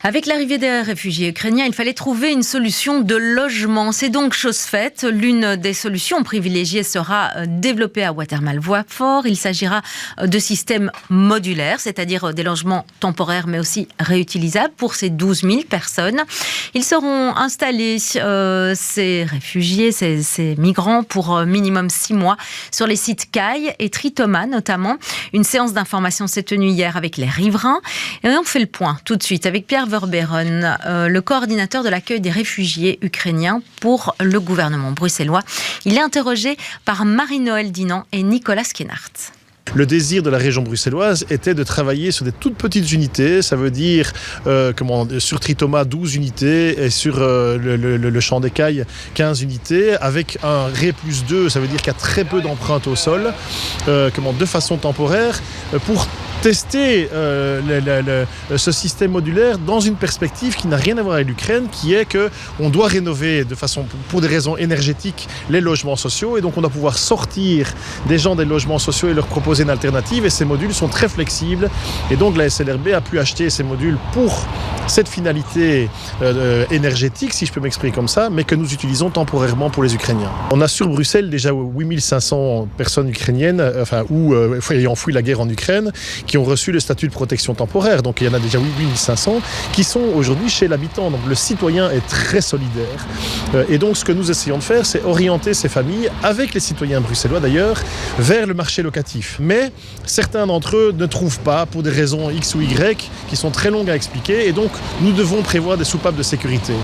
Avec l'arrivée des réfugiés ukrainiens, il fallait trouver une solution de logement. C'est donc chose faite. L'une des solutions privilégiées sera développée à Watermal-Voifort. Il s'agira de systèmes modulaires, c'est-à-dire des logements temporaires mais aussi réutilisables pour ces 12 000 personnes. Ils seront installés, ces réfugiés, ces migrants, pour minimum 6 mois sur les sites Caille et Tritoma notamment. Une séance d'information s'est tenue hier avec les riverains. Et on fait le point tout de suite avec Pierre Verbeeren, le coordinateur de l'accueil des réfugiés ukrainiens pour le gouvernement bruxellois. Il est interrogé par Marie-Noëlle Dinan et Nicolas Skenart. Le désir de la région bruxelloise était de travailler sur des toutes petites unités, ça veut dire sur Tritoma 12 unités et sur le champ des Cailles 15 unités, avec un Ré+2, ça veut dire qu'il y a très peu d'empreintes au sol, de façon temporaire, pour tester ce système modulaire dans une perspective qui n'a rien à voir avec l'Ukraine, qui est qu'on doit rénover pour des raisons énergétiques les logements sociaux, et donc on doit pouvoir sortir des gens des logements sociaux et leur proposer une alternative, et ces modules sont très flexibles, et donc la SLRB a pu acheter ces modules pour cette finalité énergétique, si je peux m'exprimer comme ça, mais que nous utilisons temporairement pour les Ukrainiens. On a sur Bruxelles déjà 8500 personnes ukrainiennes, ayant fui la guerre en Ukraine, qui ont reçu le statut de protection temporaire. Donc il y en a déjà 8500 qui sont aujourd'hui chez l'habitant. Donc le citoyen est très solidaire. Et donc ce que nous essayons de faire, c'est orienter ces familles, avec les citoyens bruxellois d'ailleurs, vers le marché locatif. Mais certains d'entre eux ne trouvent pas, pour des raisons X ou Y, qui sont très longues à expliquer. Et donc nous devons prévoir des soupapes de sécurité.